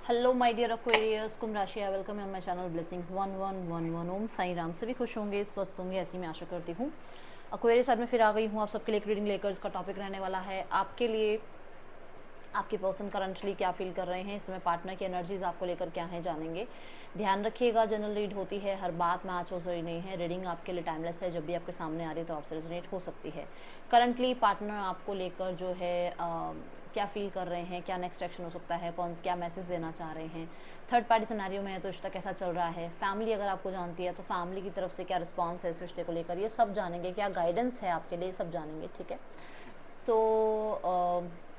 Hello my dear Aquarius, कुंभ राशि है। Welcome है माय चैनल ब्लेसिंग्स 1111। ओम साई राम। सभी खुश होंगे, स्वस्थ होंगे, ऐसी मैं आशा करती हूँ। एक्वेरियस आज मैं फिर आ गई हूँ आप सबके लिए एक रीडिंग लेकर। इसका टॉपिक रहने वाला है आपके लिए आपके पर्सन करंटली क्या फील कर रहे हैं इस समय, पार्टनर की एनर्जीज आपको लेकर क्या है जानेंगे। ध्यान रखिएगा, जनरल रीड होती है, हर बात मैच हो रही नहीं है। रीडिंग आपके लिए टाइमलेस है, जब भी आपके सामने आ रही है तो आपसे रेजोनेट हो सकती है। करंटली पार्टनर आपको लेकर जो है क्या फील कर रहे हैं, क्या नेक्स्ट एक्शन हो सकता है, कौन क्या मैसेज देना चाह रहे हैं। थर्ड पार्टी सिनेरियो में है तो रिश्ता कैसा चल रहा है। फैमिली अगर आपको जानती है तो फैमिली की तरफ से क्या रिस्पॉन्स है इस रिश्ते को लेकर, ये सब जानेंगे। क्या गाइडेंस है आपके लिए, सब जानेंगे। ठीक है।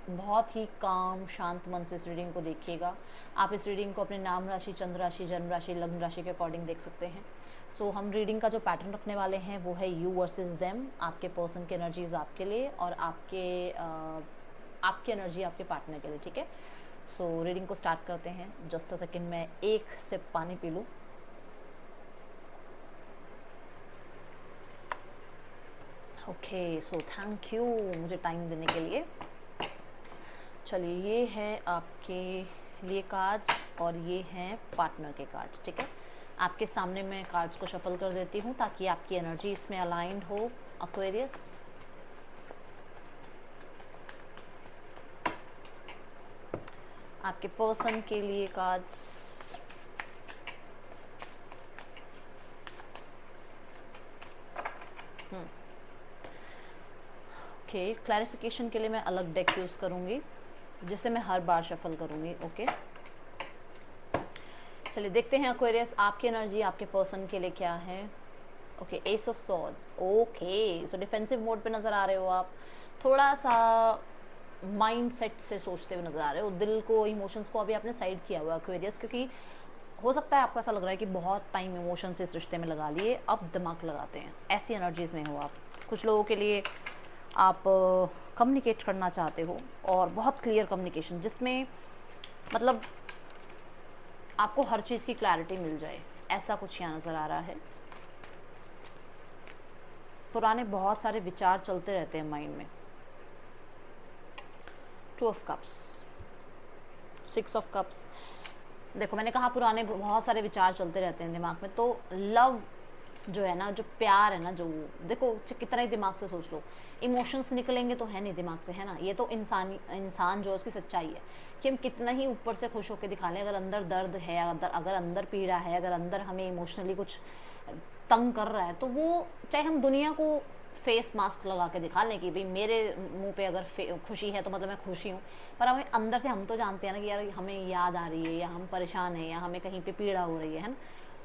बहुत ही काम शांत मन से इस रीडिंग को देखिएगा। आप इस रीडिंग को अपने नाम राशि, चंद्र राशि, जन्म राशि, लग्न राशि के अकॉर्डिंग देख सकते हैं। हम रीडिंग का जो पैटर्न रखने वाले हैं वो है यू वर्सेस देम। आपके पर्सन की एनर्जीज आपके लिए और आपकी एनर्जी आपके पार्टनर के लिए। ठीक है। रीडिंग को स्टार्ट करते हैं। जस्ट अ सेकेंड, मैं एक सिप पानी पी लूँ। ओके, सो थैंक यू मुझे टाइम देने के लिए। चलिए, ये है आपके लिए कार्ड्स और ये हैं पार्टनर के कार्ड्स। ठीक है। आपके सामने मैं कार्ड्स को शफल कर देती हूँ ताकि आपकी एनर्जी इसमें अलाइंड हो। एक्वेरियस, आपके पर्सन के लिए कार्ड्स। ओके, क्लैरिफिकेशन के लिए मैं अलग डेक यूज़ करूँगी जिसे मैं हर बार शफल करूँगी। ओके, चलिए देखते हैं एक्वेरियस आपकी एनर्जी आपके पर्सन के लिए क्या है। Okay, S of swords. Okay, so defensive mode पे नज़र आ रहे हो आप। थोड़ा सा माइंड सेट से सोचते हुए नज़र आ रहे हो। दिल को, इमोशंस को अभी आपने साइड किया हुआ एक्वेरियस, क्योंकि हो सकता है आपको ऐसा लग रहा है कि बहुत टाइम इमोशंस इस रिश्ते में लगा लिए, अब दिमाग लगाते हैं। ऐसी एनर्जीज में हो आप। कुछ लोगों के लिए आप कम्युनिकेट करना चाहते हो और बहुत क्लियर कम्युनिकेशन, जिसमें मतलब आपको हर चीज़ की क्लैरिटी मिल जाए, ऐसा कुछ यहाँ नज़र आ रहा है। पुराने बहुत सारे विचार चलते रहते हैं माइंड में। Two of cups, six of cups. देखो, मैंने कहा पुराने बहुत सारे विचार चलते रहते हैं दिमाग में। तो लव जो है ना, जो प्यार है ना, जो देखो कितना ही दिमाग से सोच लो, इमोशंस निकलेंगे तो है नहीं दिमाग से, है ना। ये तो इंसान जो है उसकी सच्चाई है कि हम कितना ही ऊपर से खुश होकर दिखा लें, अगर अंदर दर्द है, अगर अंदर पीड़ा है, अगर अंदर हमें इमोशनली कुछ तंग कर रहा है, तो वो चाहे हम दुनिया को फेस मास्क लगा के दिखा लें कि भाई मेरे मुंह पे अगर खुशी है तो मतलब मैं खुशी हूँ, पर हमें अंदर से हम तो जानते हैं ना कि यार हमें याद आ रही है, या हम परेशान हैं, या हमें कहीं पे पीड़ा हो रही है ना।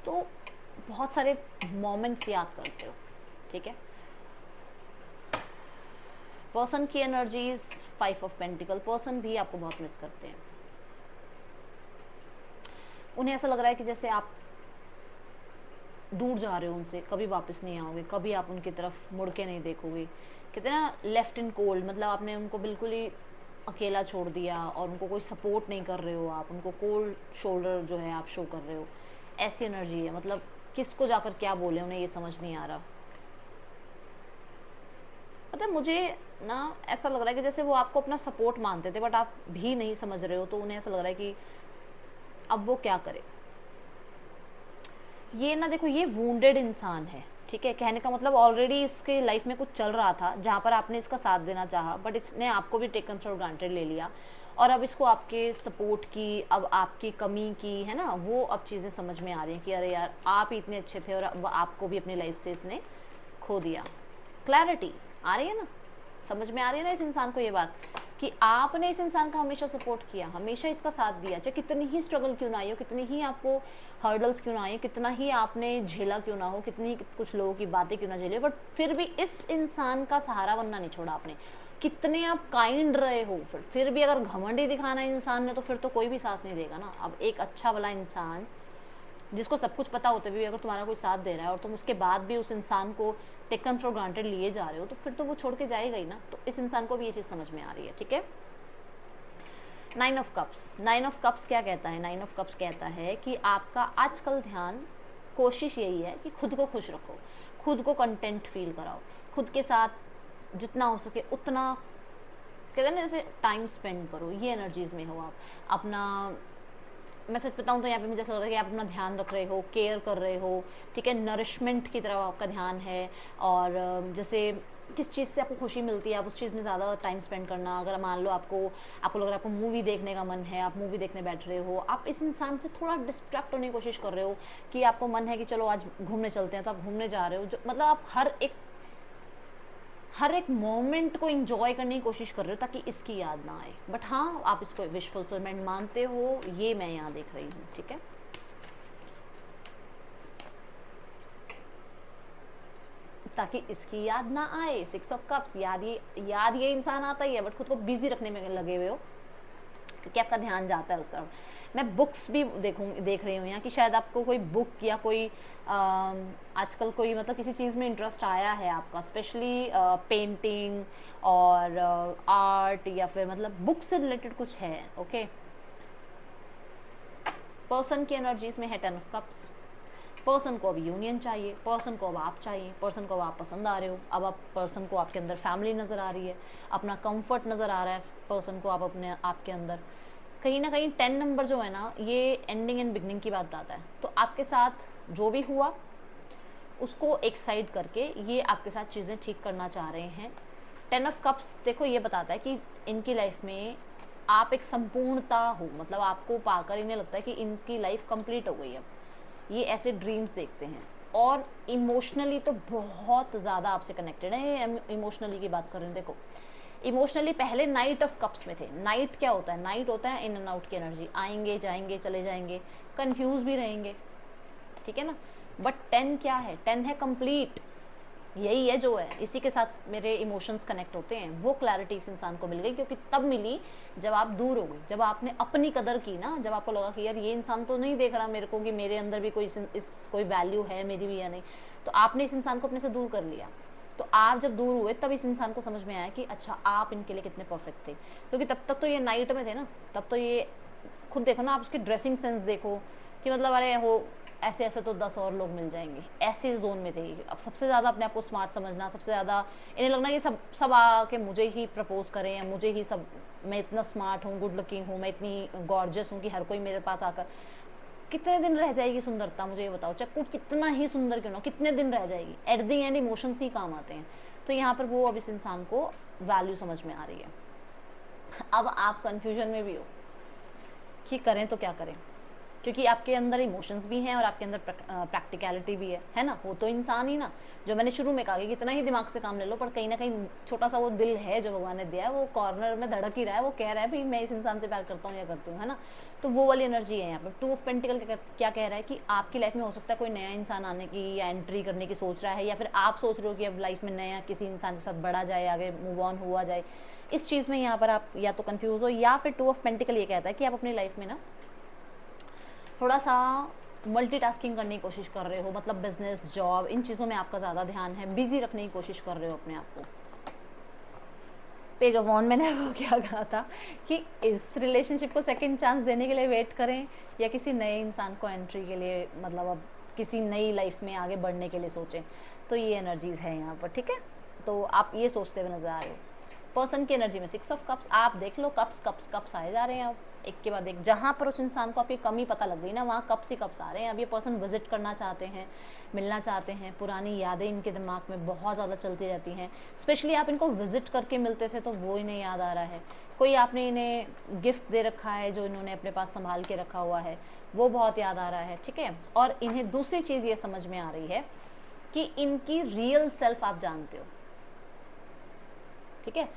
तो बहुत सारे मोमेंट्स याद करते हो। ठीक है। पर्सन की energies, five of pentacle. Person भी आपको बहुत मिस करते हैं। उन्हें ऐसा लग रहा है कि जैसे आप दूर जा रहे हो उनसे, कभी वापस नहीं आओगे, कभी आप उनकी तरफ मुड़ के नहीं देखोगे। कहते हैं ना, लेफ्ट इन कोल्ड, मतलब आपने उनको बिल्कुल ही अकेला छोड़ दिया और उनको कोई सपोर्ट नहीं कर रहे हो, आप उनको कोल्ड शोल्डर जो है आप शो कर रहे हो। ऐसी एनर्जी है, मतलब किसको जाकर क्या बोले उन्हें ये समझ नहीं आ रहा। मतलब मुझे ना ऐसा लग रहा है कि जैसे वो आपको अपना सपोर्ट मानते थे, बट आप भी नहीं समझ रहे हो, तो उन्हें ऐसा लग रहा है कि अब वो क्या करे। ये ना देखो, ये वूंडेड इंसान है। ठीक है। कहने का मतलब ऑलरेडी इसके लाइफ में कुछ चल रहा था जहाँ पर आपने इसका साथ देना चाहा, बट इसने आपको भी टेकन फॉर ग्रांटेड ले लिया, और अब इसको आपके सपोर्ट की, अब आपकी कमी की, है ना, वो अब चीज़ें समझ में आ रही हैं कि अरे यार आप ही इतने अच्छे थे और अब आपको भी अपनी लाइफ से इसने खो दिया। क्लैरिटी आ रही है ना, समझ में आ रही है ना इस इंसान को ये बात, कि आपने इस इंसान का हमेशा सपोर्ट किया, हमेशा इसका साथ दिया, चाहे कितनी ही स्ट्रगल क्यों ना आई हो, कितनी ही आपको हर्डल्स क्यों ना आई, कितना ही आपने झेला क्यों ना हो, कितनी ही कुछ लोगों की बातें क्यों ना झेले, बट फिर भी इस इंसान का सहारा बनना नहीं छोड़ा आपने। कितने आप काइंड रहे हो, फिर भी अगर घमंडी दिखाना इंसान ने, तो फिर तो कोई भी साथ नहीं देगा ना। अब एक अच्छा भला इंसान जिसको सब कुछ पता होते भी अगर तुम्हारा कोई साथ दे रहा है और तुम उसके बाद भी उस इंसान को टेकन फॉर ग्रांटेड लिए जा रहे हो, तो फिर तो वो छोड़ के जाएगा ही ना। तो इस इंसान को भी ये चीज़ समझ में आ रही है। ठीक है। Nine of cups. Nine of cups क्या कहता है? नाइन ऑफ कप्स कहता है कि आपका आजकल ध्यान, कोशिश यही है कि खुद को खुश रखो, खुद को कंटेंट फील कराओ, खुद के साथ जितना हो सके उतना, कहते हैं ना, जैसे टाइम स्पेंड करो। ये एनर्जीज में हो आप। अपना मैं सच बताऊँ तो यहाँ पे मुझे ऐसा लग रहा है कि आप अपना ध्यान रख रहे हो, केयर कर रहे हो, ठीक है, नरिशमेंट की तरफ आपका ध्यान है। और जैसे किस चीज़ से आपको खुशी मिलती है, आप उस चीज़ में ज़्यादा टाइम स्पेंड करना। अगर मान लो आपको आपको लग रहा है आपको मूवी देखने का मन है, आप मूवी देखने बैठ रहे हो, आप इस इंसान से थोड़ा डिस्ट्रैक्ट होने की कोशिश कर रहे हो कि आपको मन है कि चलो आज घूमने चलते हैं, तो आप घूमने जा रहे हो। जो मतलब आप हर एक मोमेंट को इंजॉय करने की कोशिश कर रहे हो ताकि इसकी याद ना आए। बट हाँ, आप इसको विश फुलफिलमेंट मानते हो, ये मैं यहाँ देख रही हूँ, ठीक है। ताकि इसकी याद ना आए। 6 ऑफ कप्स, याद ये इंसान आता ही है, बट खुद को बिजी रखने में लगे हुए हो क्योंकि आपका ध्यान जाता है उस तरफ। मैं बुक्स भी देख रही हूँ यहाँ कि शायद आपको कोई बुक या कोई आजकल कोई मतलब किसी चीज़ में इंटरेस्ट आया है आपका, स्पेशली पेंटिंग और आर्ट, या फिर मतलब बुक से रिलेटेड कुछ है। ओके, पर्सन की एनर्जीज में है 10 ऑफ कप्स। पर्सन को अब यूनियन चाहिए, पर्सन को अब आप चाहिए, पर्सन को अब आप पसंद आ रहे हो, अब आप पर्सन को आपके अंदर फैमिली नज़र आ रही है, अपना कंफर्ट नज़र आ रहा है पर्सन को आप अपने आपके अंदर। कहीं ना कहीं 10 नंबर जो है ना, ये एंडिंग एंड बिगनिंग की बात बताता है। तो आपके साथ जो भी हुआ उसको एक साइड करके ये आपके साथ चीज़ें ठीक करना चाह रहे हैं। 10 ऑफ कप्स देखो ये बताता है कि इनकी लाइफ में आप एक संपूर्णता हो, मतलब आपको पाकर इन्हें लगता है कि इनकी लाइफ कंप्लीट हो गई है। ये ऐसे ड्रीम्स देखते हैं और इमोशनली तो बहुत ज़्यादा आपसे कनेक्टेड है। इमोशनली की बात कर रहे हैं, देखो इमोशनली पहले नाइट ऑफ कप्स में थे। नाइट क्या होता है? नाइट होता है इन एंड आउट की एनर्जी, आएंगे जाएंगे चले जाएंगे, कंफ्यूज भी रहेंगे, ठीक है ना। बट 10 क्या है? 10 है कंप्लीट, यही है जो है, इसी के साथ मेरे इमोशंस कनेक्ट होते हैं। वो क्लैरिटी इस इंसान को मिल गई, क्योंकि तब मिली जब आप दूर हो गए, जब आपने अपनी कदर की ना, जब आपको लगा कि यार ये इंसान तो नहीं देख रहा मेरे को कि मेरे अंदर भी कोई वैल्यू है मेरी भी या नहीं, तो आपने इस इंसान को अपने से दूर कर लिया। तो आप जब दूर हुए तब इस इंसान को समझ में आया कि अच्छा आप इनके लिए कितने परफेक्ट थे। क्योंकि तब तक तो ये नाइट में थे ना, तब तो ये खुद देखो ना, आप उसकी ड्रेसिंग सेंस देखो कि मतलब अरे हो ऐसे ऐसे तो 10 और लोग मिल जाएंगे, ऐसे जोन में थे। अब सबसे ज़्यादा अपने आप को स्मार्ट समझना, सबसे ज़्यादा इन्हें लगना कि सब आके मुझे ही प्रपोज करें, या मुझे ही सब, मैं इतना स्मार्ट हूँ, गुड लुकिंग हूँ, मैं इतनी गॉर्जियस हूँ कि हर कोई मेरे पास आकर। कितने दिन रह जाएगी सुंदरता, मुझे ये बताओ, चाहे कोई कितना ही सुंदर क्यों ना, कितने दिन रह जाएगी? एट दी एंड इमोशंस ही काम आते हैं। तो यहाँ पर वो अब इस इंसान को वैल्यू समझ में आ रही है। अब आप कन्फ्यूजन में भी हो कि करें तो क्या करें, क्योंकि आपके अंदर इमोशंस भी हैं और आपके अंदर प्रैक्टिकलिटी भी है ना। वो तो इंसान ही ना, जो मैंने शुरू में कहा कि कितना ही दिमाग से काम ले लो, पर कहीं ना कहीं छोटा सा वो दिल है जो भगवान ने दिया है, वो कॉर्नर में धड़क ही रहा है, वो कह रहा है भाई मैं इस इंसान से प्यार करता हूँ या करती हूँ, है ना। तो वो वाली एनर्जी है यहाँ पर। 2 ऑफ पेंटिकल क्या कह रहा है कि आपकी लाइफ में हो सकता है कोई नया इंसान आने की या एंट्री करने की सोच रहा है, या फिर आप सोच रहे हो कि अब लाइफ में नया किसी इंसान के साथ बढ़ा जाए, आगे मूव ऑन हुआ जाए। इस चीज़ में यहाँ पर आप या तो कन्फ्यूज हो, या फिर 2 ऑफ पेंटिकल ये कहता है कि आप अपनी लाइफ में ना थोड़ा सा मल्टीटास्किंग करने की कोशिश कर रहे हो, मतलब बिजनेस, जॉब, इन चीज़ों में आपका ज़्यादा ध्यान है, बिजी रखने की कोशिश कर रहे हो अपने आप को। पेज ऑफ वॉन्ड मैंने वो क्या कहा था कि इस रिलेशनशिप को सेकंड चांस देने के लिए वेट करें, या किसी नए इंसान को एंट्री के लिए, मतलब अब किसी नई लाइफ में आगे बढ़ने के लिए सोचें। तो ये एनर्जीज है यहाँ पर, ठीक है। तो आप ये सोचते हुए नजर आ रहे हो। पर्सन की एनर्जी में 6 ऑफ कप्स, आप देख लो कप्स कप्स कप्स आए जा रहे हैं अब एक के बाद एक। जहाँ पर उस इंसान को आपकी कमी पता लग गई ना, वहाँ कप्स ही कप्स आ रहे हैं। अब ये पर्सन विजिट करना चाहते हैं, मिलना चाहते हैं, पुरानी यादें इनके दिमाग में बहुत ज़्यादा चलती रहती हैं। स्पेशली आप इनको विजिट करके मिलते थे तो वो इन्हें याद आ रहा है। कोई आपने इन्हें गिफ्ट दे रखा है जो इन्होंने अपने पास संभाल के रखा हुआ है, वो बहुत याद आ रहा है, ठीक है। और इन्हें दूसरी चीज़ ये समझ में आ रही है कि इनकी रियल सेल्फ आप जानते हो, ठीक है।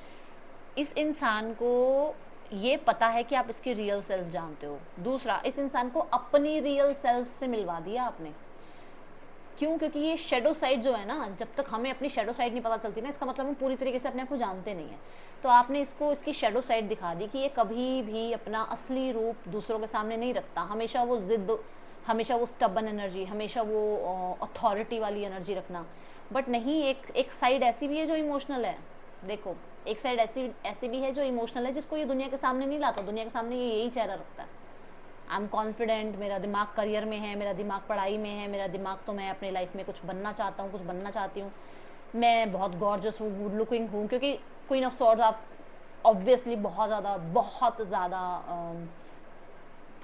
इस इंसान को ये पता है कि आप इसकी रियल सेल्फ जानते हो। दूसरा, इस इंसान को अपनी रियल सेल्फ से मिलवा दिया आपने। क्यों? क्योंकि ये शेडो साइड जो है ना, जब तक हमें अपनी शेडो साइड नहीं पता चलती ना, इसका मतलब हम पूरी तरीके से अपने आप को जानते नहीं है। तो आपने इसको इसकी शेडो साइड दिखा दी कि ये कभी भी अपना असली रूप दूसरों के सामने नहीं रखता। हमेशा वो जिद, हमेशा वो स्टबन एनर्जी, हमेशा वो अथॉरिटी वाली एनर्जी रखना। बट नहीं, एक साइड ऐसी भी है जो इमोशनल है। देखो, एक साइड ऐसी भी है जो इमोशनल है, जिसको ये दुनिया के सामने नहीं लाता। दुनिया के सामने ये यही चेहरा रखता है, आई एम कॉन्फिडेंट, मेरा दिमाग करियर में है, मेरा दिमाग पढ़ाई में है, मेरा दिमाग तो मैं अपने लाइफ में कुछ बनना चाहता हूँ, कुछ बनना चाहती हूँ, मैं बहुत गॉर्जस हूँ, गुड लुकिंग हूँ। क्योंकि क्वीन ऑफ सॉर्ड्स आप ऑब्वियसली बहुत ज़्यादा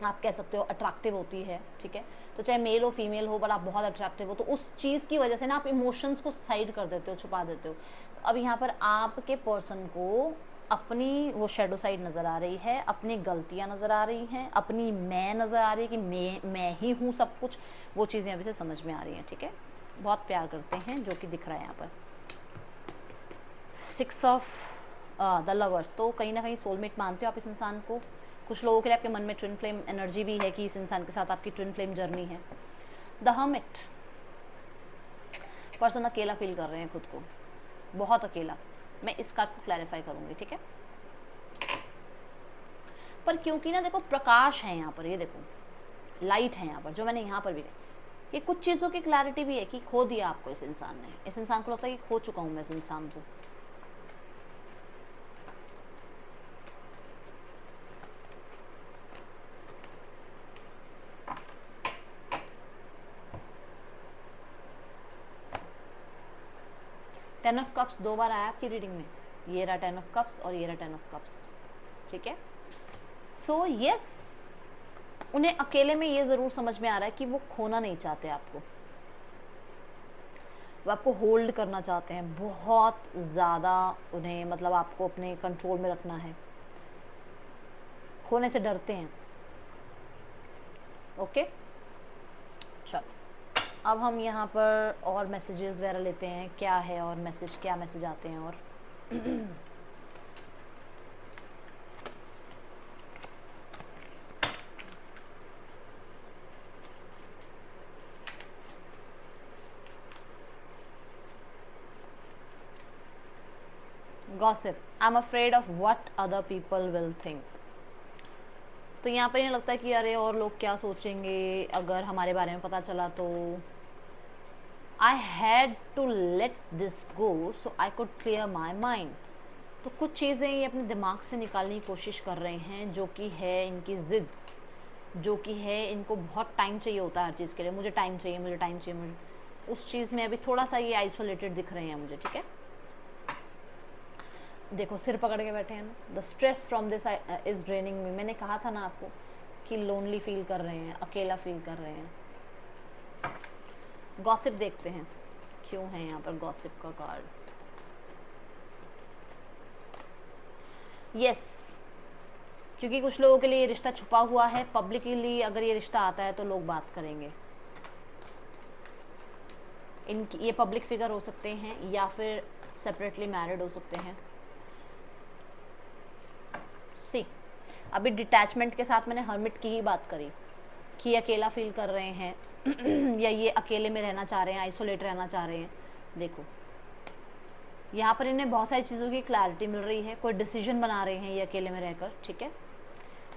आप कह सकते हो अट्रैक्टिव होती है, ठीक है। तो चाहे मेल हो फीमेल हो, बट आप बहुत अट्रैक्टिव हो, तो उस चीज़ की वजह से ना आप इमोशंस को साइड कर देते हो, छुपा देते हो। अब यहाँ पर आपके पर्सन को अपनी वो शेडो साइड नज़र आ रही है, अपनी गलतियाँ नज़र आ रही हैं, अपनी मैं नज़र आ रही है कि मैं ही हूँ सब कुछ, वो चीज़ें अभी से समझ में आ रही हैं, ठीक है। बहुत प्यार करते हैं, जो कि दिख रहा है यहाँ पर। 6 ऑफ द लवर्स, तो कहीं ना कहीं सोलमेट मानते हो आप इस इंसान को। कुछ लोगों के लिए आपके मन में ट्विन फ्लेम एनर्जी भी है कि इस इंसान के साथ आपकी ट्विन फ्लेम जर्नी है। द हर्मिट, पर्सन अकेला फील कर रहे हैं खुद को, बहुत अकेला। मैं इस कार्ड को क्लैरिफाई करूंगी, ठीक है। पर क्योंकि ना देखो प्रकाश है यहाँ पर, ये देखो लाइट है यहाँ पर, जो मैंने यहाँ पर भी, ये कुछ चीज़ों की क्लैरिटी भी है कि खो दिया आपको इस इंसान ने। इस इंसान को लगता है कि खो चुका हूँ मैं इस इंसान को। टेन ऑफ कप्स 2 बार आया आपकी रीडिंग में, ये रहा 10 ऑफ कप्स और ये रहा 10 ऑफ कप्स, ठीक है। सो यस, उन्हें अकेले में ये ज़रूर समझ में आ रहा है कि वो खोना नहीं चाहते आपको, वो आपको होल्ड करना चाहते हैं बहुत ज़्यादा। उन्हें मतलब आपको अपने कंट्रोल में रखना है, खोने से डरते हैं, ओके। चलो अब हम यहाँ पर और मैसेजेस वगैरह लेते हैं, क्या है और मैसेज, क्या मैसेज आते हैं। और gossip, I am afraid of what other people will think. तो यहाँ पर ये लगता है कि अरे और लोग क्या सोचेंगे अगर हमारे बारे में पता चला तो। I had to let this go so I could clear my mind. तो कुछ चीज़ें ये अपने दिमाग से निकालने की कोशिश कर रहे हैं, जो कि है इनकी ज़िद, जो कि है इनको बहुत टाइम चाहिए होता है हर चीज़ के लिए। मुझे टाइम चाहिए, मुझे टाइम चाहिए, मुझे उस चीज़ में अभी थोड़ा सा ये आइसोलेटेड दिख रहे हैं मुझे, ठीक है। देखो सिर पकड़ के बैठे हैं ना। The stress from this is draining me. मैंने कहा था ना आपको कि लोनली फील कर रहे हैं, अकेला फील कर रहे हैं। गॉसिप देखते हैं क्यों है यहाँ पर गॉसिप का कार्ड। यस, क्योंकि कुछ लोगों के लिए ये रिश्ता छुपा हुआ है। पब्लिकली अगर ये रिश्ता आता है तो लोग बात करेंगे। इनकी ये पब्लिक फिगर हो सकते हैं या फिर सेपरेटली मैरिड हो सकते हैं। सी, अभी डिटैचमेंट के साथ मैंने हर्मिट की ही बात करी कि अकेला फील कर रहे हैं या ये अकेले में रहना चाह रहे हैं, आइसोलेट रहना चाह रहे हैं। देखो यहाँ पर इन्हें बहुत सारी चीज़ों की क्लैरिटी मिल रही है, कोई डिसीजन बना रहे हैं ये अकेले में रहकर, ठीक है।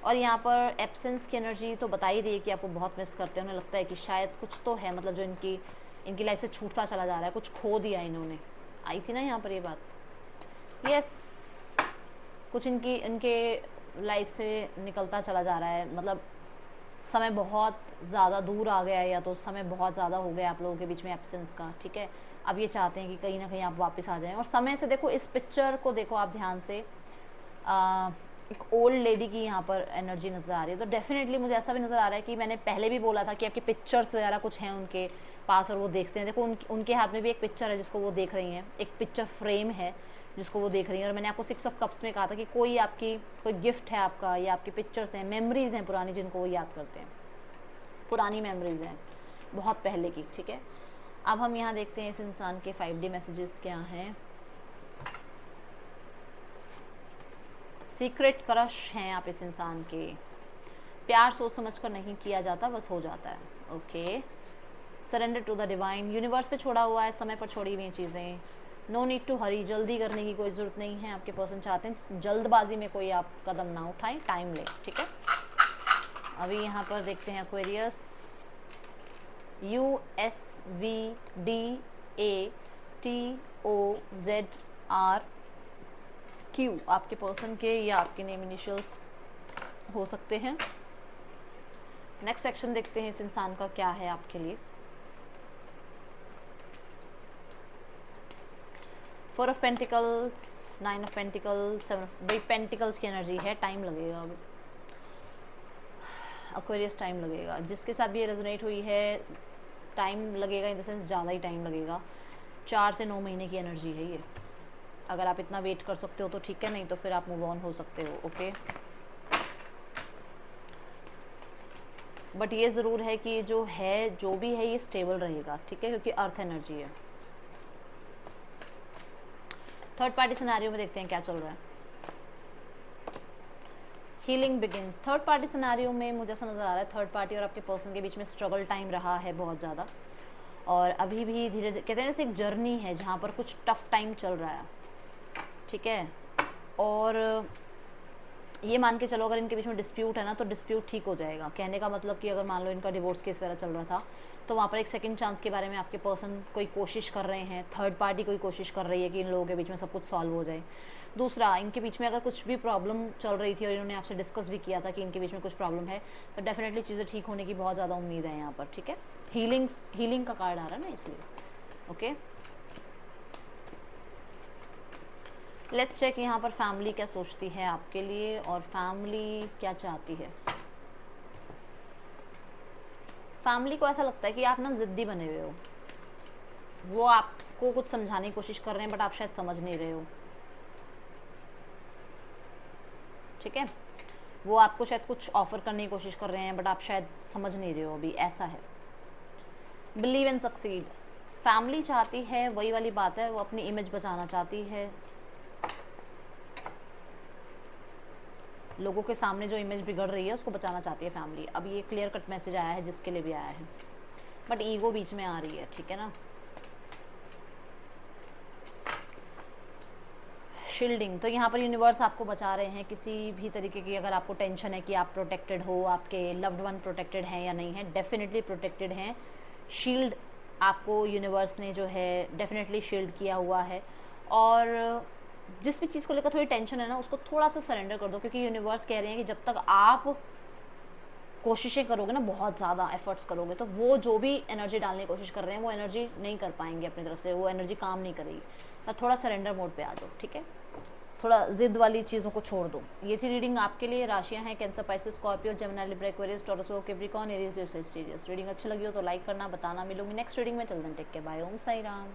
और यहाँ पर एब्सेंस की एनर्जी तो बता ही रही है कि आपको बहुत मिस करते हैं। उन्हें लगता है कि शायद कुछ तो है, मतलब जो इनकी लाइफ से छूटता चला जा रहा है, कुछ खो दिया इन्होंने। आई थी ना यहाँ पर ये बात। यस, कुछ इनके लाइफ से निकलता चला जा रहा है, मतलब समय बहुत ज़्यादा दूर आ गया है, या तो समय बहुत ज़्यादा हो गया आप लोगों के बीच में एब्सेंस का, ठीक है। अब ये चाहते हैं कि कहीं ना कहीं आप वापस आ जाएं। और समय से देखो, इस पिक्चर को देखो आप ध्यान से, एक ओल्ड लेडी की यहाँ पर एनर्जी नज़र आ रही है। तो डेफिनेटली मुझे ऐसा भी नज़र आ रहा है कि मैंने पहले भी बोला था कि आपके पिक्चर्स वगैरह कुछ हैं उनके पास और वो देखते हैं। देखो उनके हाथ में भी एक पिक्चर है जिसको वो देख रही हैं, एक पिक्चर फ्रेम है जिसको वो देख रही हैं। और मैंने आपको 6 ऑफ कप्स में कहा था कि कोई गिफ्ट है आपका, या आपकी पिक्चर्स हैं, मेमोरीज़ हैं पुरानी जिनको वो याद करते हैं, पुरानी मेमोरीज़ हैं बहुत पहले की, ठीक है। अब हम यहाँ देखते हैं इस इंसान के 5D मैसेजेस क्या हैं। सीक्रेट क्रश हैं आप इस इंसान के। प्यार सोच समझ कर नहीं किया जाता, बस हो जाता है, okay. Surrender to the divine, universe पे छोड़ा हुआ है, समय पर छोड़ी हुई चीज़ें। नो नीड टू हरी, जल्दी करने की कोई ज़रूरत नहीं है। आपके पर्सन चाहते हैं जल्दबाजी में कोई आप कदम ना उठाएं, टाइम लें, ठीक है। अभी यहाँ पर देखते हैं एक्वेरियस, USVDATOZRQ आपके पर्सन के या आपके नेम इनिशियल्स हो सकते हैं। नेक्स्ट एक्शन देखते हैं इस इंसान का क्या है आपके लिए। 4 of pentacles, 9 of pentacles, 7 of pentacles की एनर्जी है, टाइम लगेगा अब। एक्वेरियस टाइम लगेगा, जिसके साथ भी ये रेजोनेट हुई है टाइम लगेगा, इन द सेंस ज़्यादा ही टाइम लगेगा। 4 से 9 महीने की एनर्जी है ये। अगर आप इतना वेट कर सकते हो तो ठीक है, नहीं तो फिर आप मूव ऑन हो सकते हो। ओके, बट ये ज़रूर है कि जो है, जो भी है, ये स्टेबल रहेगा, ठीक है, क्योंकि अर्थ एनर्जी है। थर्ड पार्टी सिनेरियो में देखते हैं क्या चल रहा है। Healing begins. Third party scenario में मुझे ऐसा नज़र आ रहा है थर्ड पार्टी और आपके पर्सन के बीच में स्ट्रगल टाइम रहा है बहुत ज़्यादा, और अभी भी धीरे धीरे, कहते हैं जैसे एक जर्नी है जहाँ पर कुछ टफ टाइम चल रहा है, ठीक है। और ये मान के चलो अगर इनके बीच में डिस्प्यूट है ना, तो डिस्प्यूट ठीक हो जाएगा। कहने का मतलब कि अगर मान लो इनका डिवोर्स केस वगैरह चल रहा था, तो वहाँ पर एक सेकंड चांस के बारे में आपके पर्सन कोई कोशिश कर रहे हैं, थर्ड पार्टी कोई कोशिश कर रही है कि इन लोगों के बीच में सब कुछ सॉल्व हो जाए। दूसरा, इनके बीच में अगर कुछ भी प्रॉब्लम चल रही थी और इन्होंने आपसे डिस्कस भी किया था कि इनके बीच में कुछ प्रॉब्लम है, तो डेफिनेटली चीज़ें ठीक होने की बहुत ज़्यादा उम्मीद है यहाँ पर, ठीक है। हीलिंग का कार्ड आ रहा है ना, इसलिए। ओके, लेट्स चेक यहाँ पर फैमिली क्या सोचती है आपके लिए और फैमिली क्या चाहती है। फैमिली को ऐसा लगता है कि आप ना ज़िद्दी बने हुए हो, वो आपको कुछ समझाने की कोशिश कर रहे हैं बट आप शायद समझ नहीं रहे हो, ठीक है। वो आपको शायद कुछ ऑफर करने की कोशिश कर रहे हैं बट आप शायद समझ नहीं रहे हो अभी, ऐसा है। Believe and succeed. फैमिली चाहती है, वही वाली बात है, वो अपनी इमेज बचाना चाहती है, लोगों के सामने जो इमेज बिगड़ रही है उसको बचाना चाहती है फैमिली। अब ये क्लियर कट मैसेज आया है जिसके लिए भी आया है, बट ईगो बीच में आ रही है, ठीक है ना। शील्डिंग, तो यहाँ पर यूनिवर्स आपको बचा रहे हैं किसी भी तरीके की, अगर आपको टेंशन है कि आप प्रोटेक्टेड हो, आपके लव्ड वन प्रोटेक्टेड हैं या नहीं है, डेफिनेटली प्रोटेक्टेड हैं। शील्ड आपको यूनिवर्स ने जो है डेफिनेटली शील्ड किया हुआ है। और जिस भी चीज़ को लेकर थोड़ी टेंशन है ना, उसको थोड़ा सा सरेंडर कर दो, क्योंकि यूनिवर्स कह रहे हैं कि जब तक आप कोशिशें करोगे ना, बहुत ज़्यादा एफर्ट्स करोगे, तो वो जो भी एनर्जी डालने की कोशिश कर रहे हैं वो एनर्जी नहीं कर पाएंगे अपनी तरफ से, वो एनर्जी काम नहीं करेगी। तो थोड़ा सरेंडर मोड पे आ जाओ, ठीक है, थोड़ा जिद वाली चीज़ों को छोड़ दो। ये थी रीडिंग आपके लिए। राशियां हैं Cancer, Pisces, Scorpio, Gemini, Libra, Aquarius, Taurus, Capricorn, Aries, Leo, Sagittarius. Reading अच्छी लगी हो तो लाइक करना, बताना। मिलूंगी नेक्स्ट रीडिंग में। चल देन टेक केयर, बाय, ओम साई राम।